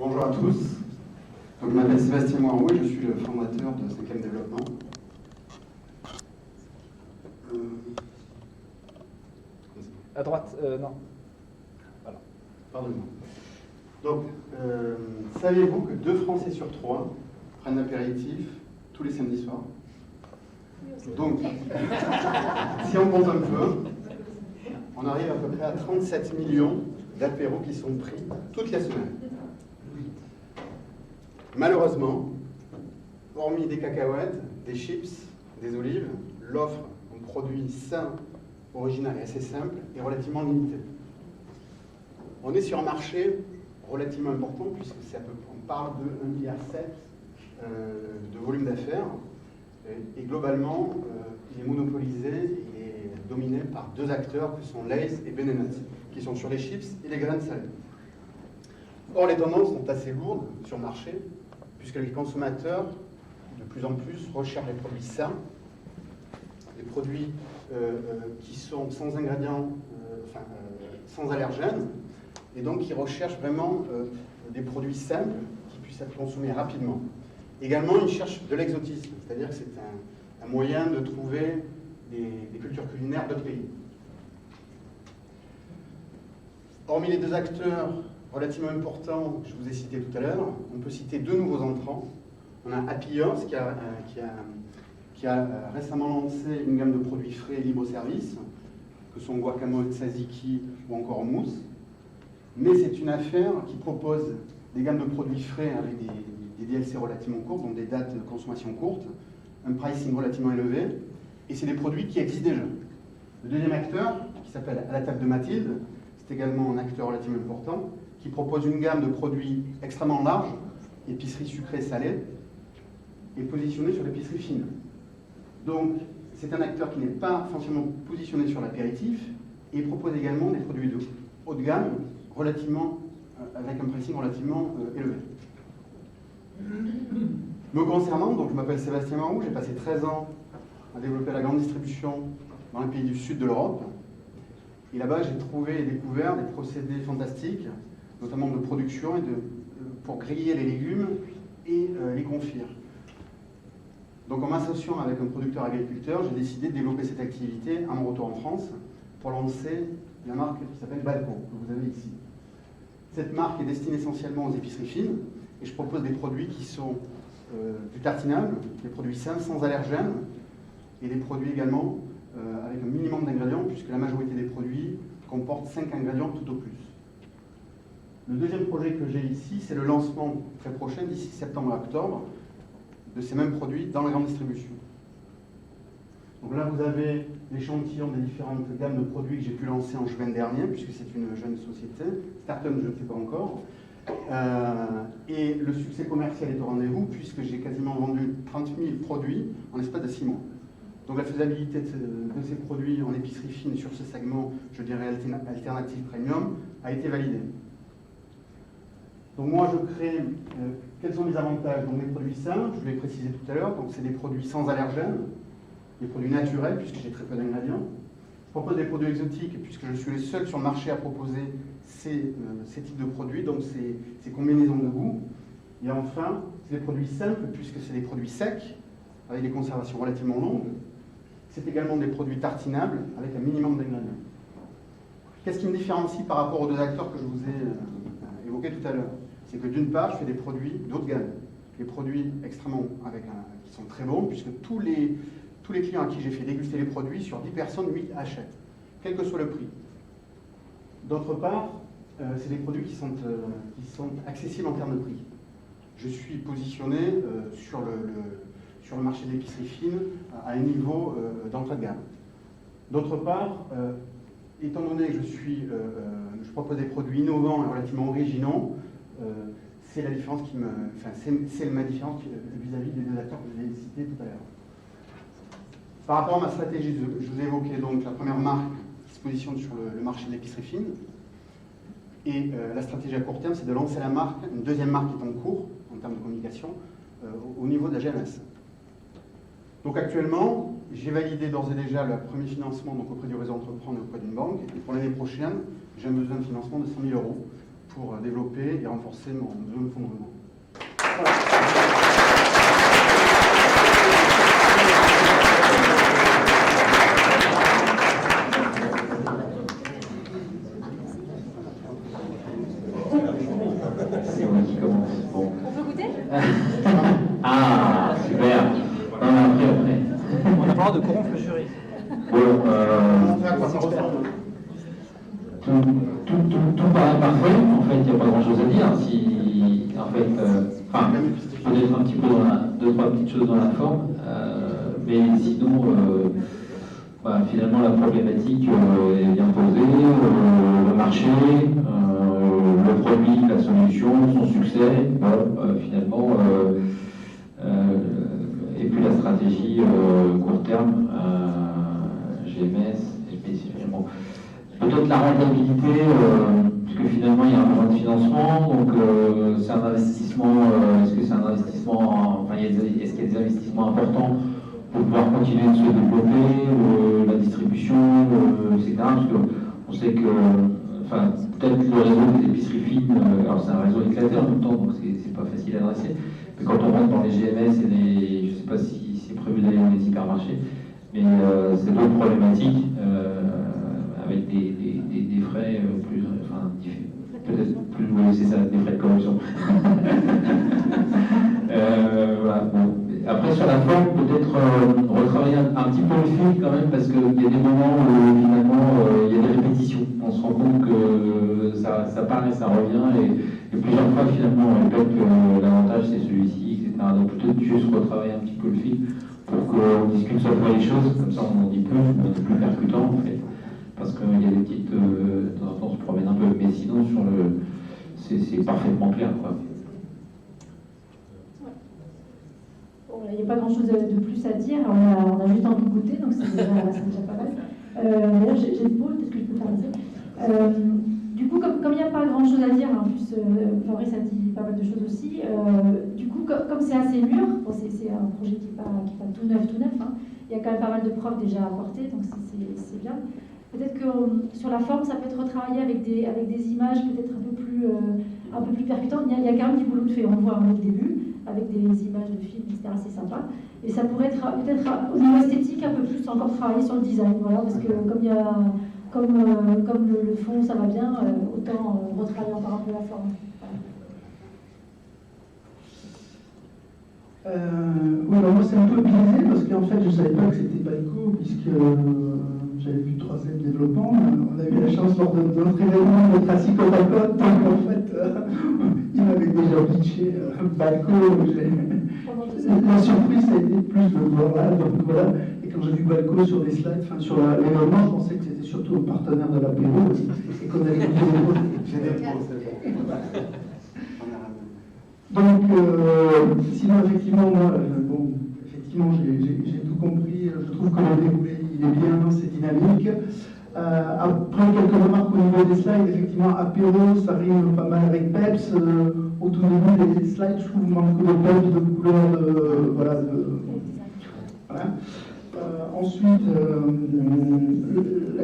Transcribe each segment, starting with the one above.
Bonjour à tous. Donc, je m'appelle Sébastien Moirou et je suis le fondateur de 5e Développement. À droite, non. Voilà. Pardonnez-moi. Donc, savez-vous que 2 Français sur 3 prennent l'apéritif tous les samedis soirs? Donc, si on compte un peu, on arrive à peu près à 37 millions d'apéros qui sont pris toutes les semaines. Malheureusement, hormis des cacahuètes, des chips, des olives, l'offre en produits sains, original et assez simple est relativement limitée. On est sur un marché relativement important puisque on parle de 1,7 milliard de volume d'affaires et globalement il est monopolisé, il est dominé par 2 acteurs que sont Lay's et Ben & Jerry's qui sont sur les chips et les graines salées. Or les tendances sont assez lourdes sur le marché puisque les consommateurs de plus en plus recherchent les produits sains, les produits qui sont sans ingrédients, sans allergènes, et donc qui recherchent vraiment des produits simples qui puissent être consommés rapidement. Également, ils cherchent de l'exotisme, c'est-à-dire que c'est un moyen de trouver des cultures culinaires d'autres pays. Hormis les 2 acteurs relativement importants que je vous ai cités tout à l'heure, on peut citer 2 nouveaux entrants. On a Happy Earth qui a récemment lancé une gamme de produits frais et libre-service, que sont guacamole, tzatziki ou encore mousse. Mais c'est une affaire qui propose des gammes de produits frais avec des DLC relativement courtes, donc des dates de consommation courtes, un pricing relativement élevé, et c'est des produits qui existent déjà. Le deuxième acteur, qui s'appelle À la table de Mathilde, c'est également un acteur relativement important, qui propose une gamme de produits extrêmement large, épicerie sucrée et salée, et positionné sur l'épicerie fine. Donc, c'est un acteur qui n'est pas forcément positionné sur l'apéritif et il propose également des produits de haut de gamme avec un pricing relativement élevé. Me concernant, donc je m'appelle Sébastien Moirou, j'ai passé 13 ans à développer la grande distribution dans les pays du sud de l'Europe. Et là-bas, j'ai trouvé et découvert des procédés fantastiques, notamment de production pour griller les légumes et les confire. Donc en m'associant avec un producteur agriculteur, j'ai décidé de développer cette activité à mon retour en France pour lancer la marque qui s'appelle Balco, que vous avez ici. Cette marque est destinée essentiellement aux épiceries fines et je propose des produits qui sont du tartinable, des produits sains, sans allergènes et des produits également avec un minimum d'ingrédients puisque la majorité des produits comportent 5 ingrédients tout au plus. Le deuxième projet que j'ai ici, c'est le lancement très prochain, d'ici septembre à octobre, de ces mêmes produits dans la grande distribution. Donc là, vous avez l'échantillon des différentes gammes de produits que j'ai pu lancer en juin dernier, puisque c'est une jeune société, start-up, je ne sais pas encore. Et le succès commercial est au rendez-vous, puisque j'ai quasiment vendu 30 000 produits en l'espace de 6 mois. Donc la faisabilité de ces produits en épicerie fine sur ce segment, je dirais alternative premium, a été validée. Donc moi, je crée, quels sont mes avantages? Donc les produits sains, je l'ai précisé tout à l'heure, donc c'est des produits sans allergènes, des produits naturels, puisque j'ai très peu d'ingrédients. Je propose des produits exotiques, puisque je suis le seul sur le marché à proposer ces types de produits, donc ces combinaisons de goût. Et enfin, c'est des produits simples, puisque c'est des produits secs, avec des conservations relativement longues. C'est également des produits tartinables, avec un minimum d'ingrédients. Qu'est-ce qui me différencie par rapport aux 2 acteurs que je vous ai évoqués tout à l'heure? C'est que d'une part, je fais des produits d'haut de gamme, des produits extrêmement qui sont très bons, puisque tous les clients à qui j'ai fait déguster les produits, sur 10 personnes, 8 achètent, quel que soit le prix. D'autre part, c'est des produits qui sont accessibles en termes de prix. Je suis positionné sur le marché de l'épicerie fine à un niveau d'entrée de gamme. D'autre part, étant donné que je propose des produits innovants et relativement originaux, c'est ma différence vis-à-vis des 2 acteurs que je vous ai cités tout à l'heure. Par rapport à ma stratégie, je vous ai évoqué donc la première marque qui se positionne sur le marché de l'épicerie fine. Et la stratégie à court terme, c'est de lancer la marque, une deuxième marque qui est en cours en termes de communication, au niveau de la GMS. Donc actuellement, j'ai validé d'ores et déjà le premier financement donc auprès du réseau Entreprendre et auprès d'une banque. Et pour l'année prochaine, j'ai un besoin de financement de 100 000 euros pour développer et renforcer mon zone de fondement. C'est moi qui commence. Bon. On peut goûter? Ah, super. Non, mais après. On a pas le droit de corrompre le jury. Bon, tout paraît parfait. En fait, il n'y a pas grand-chose à dire. Si, en fait, peut-être un petit peu deux, trois petites choses dans la forme. Mais sinon, finalement, la problématique est bien posée. Le marché, le produit, la solution, son succès, finalement, et puis la stratégie court terme, GMS, spécifiquement. Peut-être la rentabilité, puisque finalement il y a un besoin de financement, donc c'est un investissement, est-ce que c'est un investissement, est-ce qu'il y a des investissements importants pour pouvoir continuer de se développer, la distribution, etc. Parce qu'on sait que, peut-être le réseau des épiceries fines, alors c'est un réseau éclaté en même temps, donc c'est pas facile à adresser, mais quand on rentre dans les GMS et les, je sais pas si c'est prévu d'aller dans les hypermarchés, mais c'est d'autres problématiques, avec des frais plus, peut-être plus, c'est ça, des frais de corruption. Voilà, bon. Après, sur la forme, peut-être retravailler un petit peu le fil quand même, parce qu'il y a des moments où finalement il y a des répétitions. On se rend compte que ça part et ça revient, et plusieurs fois finalement on répète que l'avantage c'est celui-ci, etc. Donc peut-être juste retravailler un petit peu le fil pour qu'on discute une seule fois les choses, comme ça on en dit plus, on est plus percutant en fait. Parce qu'il y a des petites. De temps en temps on se promène un peu, mais sinon sur le. C'est parfaitement clair, quoi. Il n'y a pas grand-chose de plus à dire, on a juste envie de goûter, donc c'est déjà pas mal. D'ailleurs, j'ai le pot, peut-être que je peux faire ça. Du coup, comme il n'y a pas grand-chose à dire, en plus Fabrice a dit pas mal de choses aussi, du coup, comme c'est assez mûr, c'est un projet qui n'est pas tout neuf, hein, il y a quand même pas mal de preuves déjà apportées, donc c'est bien. Peut-être que sur la forme, ça peut être retravaillé avec des images peut-être un peu plus percutantes. Il y a quand même du boulot de fait, on le voit au début, avec des images de films, etc. C'est sympa. Et ça pourrait être peut-être au niveau esthétique un peu plus encore travailler sur le design, voilà, parce que comme le fond ça va bien, autant retravailler encore un peu la forme. Oui, alors moi c'est un peu biaisé parce qu'en fait je ne savais pas que c'était Balco, puisque j'avais vu 3e développement. On a eu la chance lors de notre événement d'être assis côte à côte, donc en fait il m'avait déjà pitché Balco. La surprise ça a été plus de le voir là, donc voilà. Et quand j'ai vu Balco sur des slides, sur l'événement, je pensais que c'était surtout un partenaire de l'apéro et qu'on avait Donc, sinon, effectivement, moi, j'ai tout compris. Je trouve que le déroulé, il est bien, c'est dynamique. Après, quelques remarques au niveau des slides. Effectivement, apéro, ça rime pas mal avec peps. Au tout début des slides, je trouve manque de peps, de couleurs, voilà. Ensuite,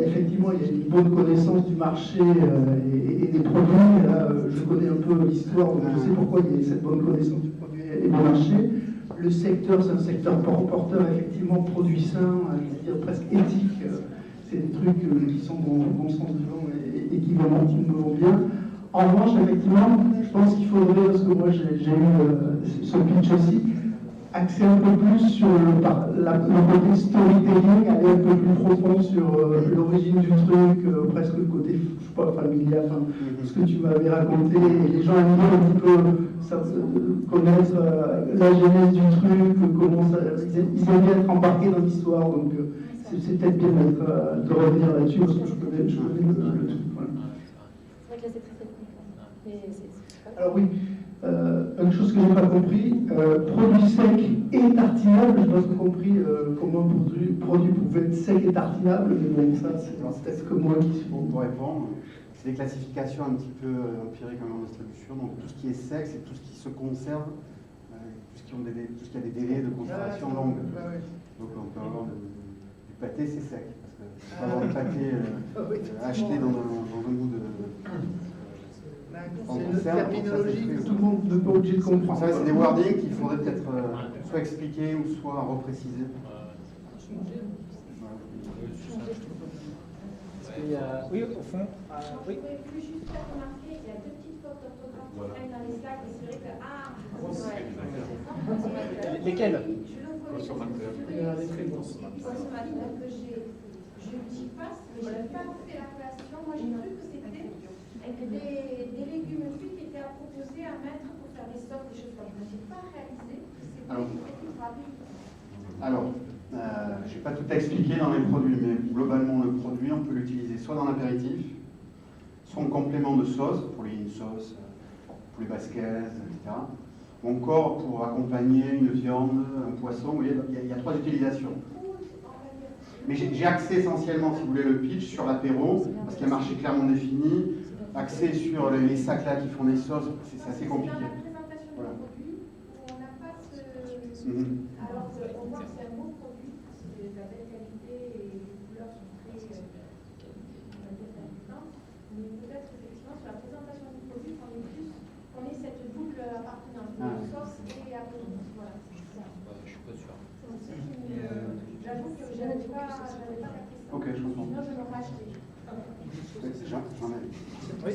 effectivement, il y a une bonne connaissance du marché et des produits. Là, je connais un peu l'histoire, donc je sais pourquoi il y a cette bonne connaissance du produit et du marché. Le secteur, c'est un secteur porteur, effectivement, produits sains, je veux dire presque éthique. C'est des trucs qui sont dans le bon sens du vent et qui me vont bien. En revanche, effectivement, je pense qu'il faudrait, parce que moi j'ai eu ce pitch aussi, axer un peu plus sur le côté storytelling, aller un peu plus profond sur l'origine du truc, presque le côté, je sais pas, familial, ce que tu m'avais raconté, et les gens aiment bien un petit peu connaître la genèse du truc, comment ça, ils aiment bien être embarqués dans l'histoire, donc c'est peut-être bien de revenir là-dessus, parce que je connais le truc. Voilà. C'est vrai que là c'est très technique, mais c'est alors oui. Une chose que je n'ai pas compris, produit sec et tartinable, je n'ai pas compris comment un produit pouvait être sec et tartinable, mais bon, ça c'est peut-être que moi qui suis. Pour répondre, c'est des classifications un petit peu empiriques en distribution, donc tout ce qui est sec, c'est tout ce qui se conserve, tout ce qui a des délais de conservation longs. Donc on peut avoir du pâté, c'est sec, parce que on peut avoir du pâté acheté dans un bout de... C'est une terminologie que tout le monde ne peut pas obligé de comprendre. Ça, c'est des wordings qu'il faudrait peut-être soit expliquer ou soit repréciser. Est-ce qu'il y a... Oui, au fond. Oui. Je voulais juste faire remarquer qu'il y a deux petites fautes d'orthographe qui traînent dans les slides, et c'est vrai que Lesquelles? Je l'ouvre les consommateurs que je dis pas, mais je n'ai pas fait la collation. Moi j'ai cru que c'était des légumes cuits qui étaient à proposer à mettre pour faire des sauces, des choses comme ça. Je n'ai pas réalisé que c'était rapide. Alors, je n'ai pas tout expliqué dans les produits, mais globalement, le produit, on peut l'utiliser soit dans l'apéritif, soit en complément de sauce, pour les sauces, pour les baskets, etc. Ou encore pour accompagner une viande, un poisson. Vous voyez, il y a 3 utilisations. Mais j'ai axé essentiellement, si vous voulez, le pitch sur l'apéro, parce qu'il y a un marché clairement défini, axé sur les sacs là qui font des sauces, c'est assez compliqué. Dans la présentation du produit, on n'a pas ce... Alors, on voit que c'est un bon produit, parce que la belle qualité et les couleurs sont très intéressantes. Mais peut-être effectivement sur la présentation du produit, qu'on ait cette double appartenance de sauce et apéro. Voilà. Je suis pas sûr. J'avoue que je n'avais pas capté ça. Ok, je comprends. Sinon, je l'aurais acheté. J'en ai. Oui,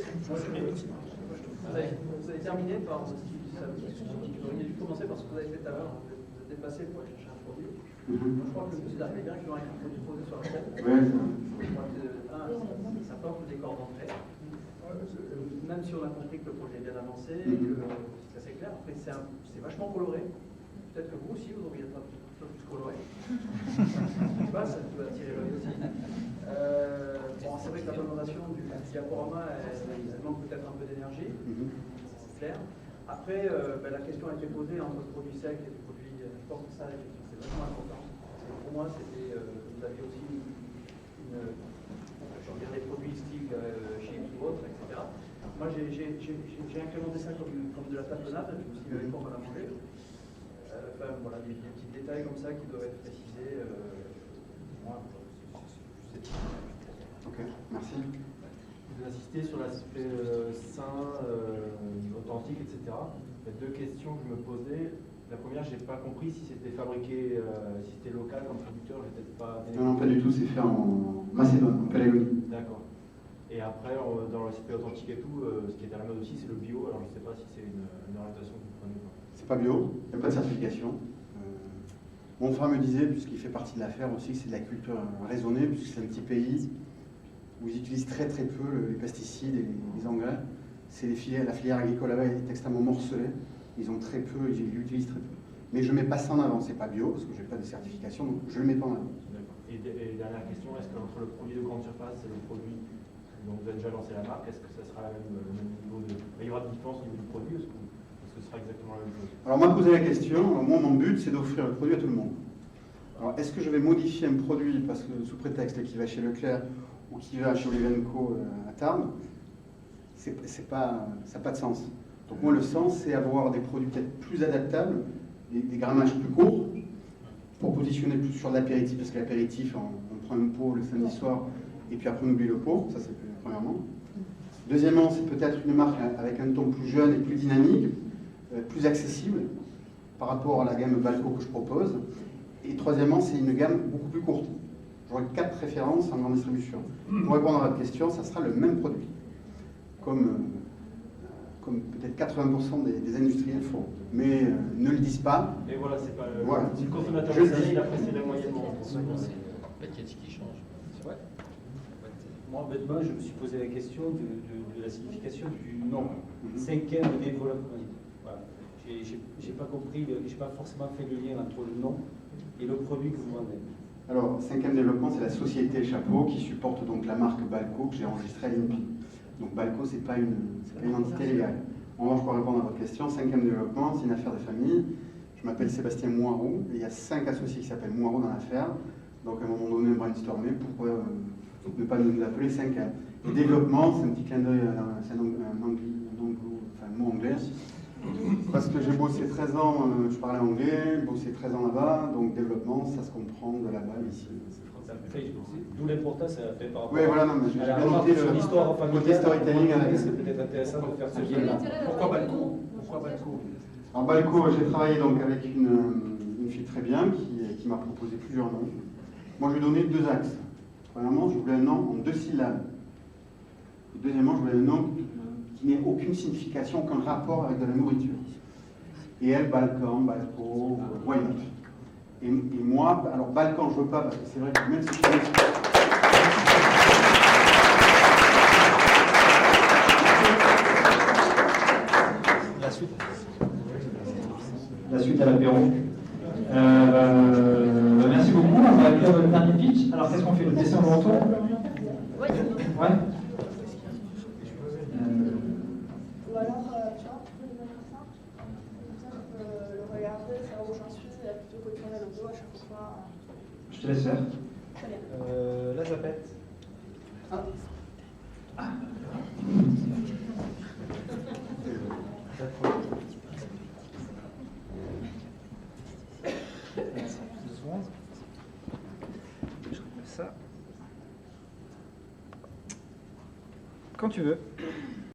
vous avez terminé par vous auriez dû commencer par ce que vous avez fait tout à l'heure. Vous êtes déplacé pour aller chercher un produit. Je crois que vous arrivez bien qu'il y aura un produit posé sur la table. Je crois que, ça porte le décor d'entrée. Même si on a compris que le projet est bien avancé, et que c'est assez clair, après c'est vachement coloré. Peut-être que vous aussi, vous auriez être un peu plus coloré. Je sais pas, ça peut attirer l'œil aussi. Bon, c'est vrai que la présentation du diaporama, elle manque peut-être un peu d'énergie, c'est clair. Après, la question a été posée entre le produit sec et le produit. Je pense que ça, c'est vraiment important. Parce que pour moi, c'était. Vous aviez aussi des produits style chips ou autres, etc. Moi, j'ai implémenté ça comme de la tapenade. Je me suis dit, avec quoi on va la manger. Enfin, voilà, des petits détails comme ça qui doivent être précisés. Ok, merci. Vous insistez sur l'aspect sain, authentique, etc. Il y a 2 questions que je me posais. La première, je n'ai pas compris si c'était fabriqué, si c'était local comme producteur, je n'ai peut-être pas... Non, pas du tout, c'est fait en Macédoine, en Pélagonie. D'accord. Et après, dans l'aspect authentique et tout, ce qui est à la mode aussi, c'est le bio. Alors je ne sais pas si c'est une orientation que vous prenez. C'est pas bio, il n'y a pas de certification. Mon frère me disait, puisqu'il fait partie de l'affaire aussi, que c'est de la culture raisonnée, puisque c'est un petit pays où ils utilisent très très peu les pesticides et les engrais. La filière agricole là-bas est extrêmement morcelée. Ils ont très peu, ils l'utilisent très peu. Mais je ne mets pas ça en avant, c'est pas bio, parce que je n'ai pas de certification, donc je ne le mets pas en avant. D'accord. Et dernière question, est-ce qu'entre le produit de grande surface et le produit dont vous avez déjà lancé la marque, est-ce que ça sera le même niveau de... Il y aura des différences au niveau du produit, est-ce que ce sera exactement la même chose? Alors on m'a posé la question, alors moi mon but c'est d'offrir le produit à tout le monde. Alors est-ce que je vais modifier un produit parce que sous prétexte qu'il va chez Leclerc ou qu'il va chez Olivenco à Tarbes, ça n'a pas de sens. Donc moi le sens c'est avoir des produits peut-être plus adaptables, des grammages plus courts, pour positionner plus sur l'apéritif, parce que l'apéritif on prend un pot le samedi soir et puis après on oublie le pot, ça c'est premièrement. Deuxièmement, c'est peut-être une marque avec un ton plus jeune et plus dynamique, plus accessible par rapport à la gamme Balco que je propose. Et troisièmement, c'est une gamme beaucoup plus courte. J'aurai 4 références en grande distribution. Pour répondre à votre question, ça sera le même produit, comme peut-être 80% des industriels font. Mais ne le disent pas. Et voilà, c'est pas Voilà. Si le consommateur Je le savait, dis. il apprécierait moyennement. C'est l'etiquette qui change. Ouais. Moi, bêtement, je me suis posé la question de la signification du nom. 5e développement. Voilà. J'ai pas compris, j'ai pas forcément fait le lien entre le nom et le produit que vous vendez. Alors, 5e développement, c'est la société Chapeau qui supporte donc la marque Balco que j'ai enregistrée à l'INPI. Donc Balco, c'est pas une entité légale. En revanche, pour répondre à votre question, 5e développement, c'est une affaire de famille. Je m'appelle Sébastien Moirou et il y a 5 associés qui s'appellent Moirou dans l'affaire. Donc à un moment donné, brainstormer pourquoi ne pas nous appeler 5M. Et développement, c'est un petit clin d'œil, c'est un mot anglais. Parce que j'ai bossé 13 ans, je parlais anglais, bossé 13 ans là-bas, donc développement, ça se comprend de là-bas, ici. D'où l'importance, ça fait par rapport Oui, voilà, non, mais j'ai à bien la noté sur l'histoire le côté familiale. storytelling. C'est peut-être intéressant de faire ce lien-là. Pourquoi Balco? Pourquoi Balco? Alors Balco, j'ai travaillé donc avec une fille très bien qui m'a proposé plusieurs noms. Moi, je lui ai donné 2 axes. Premièrement, je voulais un nom en 2 syllabes. Et deuxièmement, je voulais un nom qui n'ait aucune signification, aucun rapport avec de la nourriture. Et elle, Balkan, Balco, why not? Et moi, alors Balkan, je veux pas, parce que c'est vrai que même si je suis... La suite à l'apéro. Merci beaucoup. On va accueillir votre dernier pitch. Alors, qu'est-ce qu'on fait? Le dessin au retour? Oui. Ouais. Ou alors, tu vois, tu peux le mettre ça. Le regarder, savoir où j'en suis, plutôt que de tourner le dos à chaque fois. Je te laisse faire. Très bien. La zapette. Ça. Quand tu veux.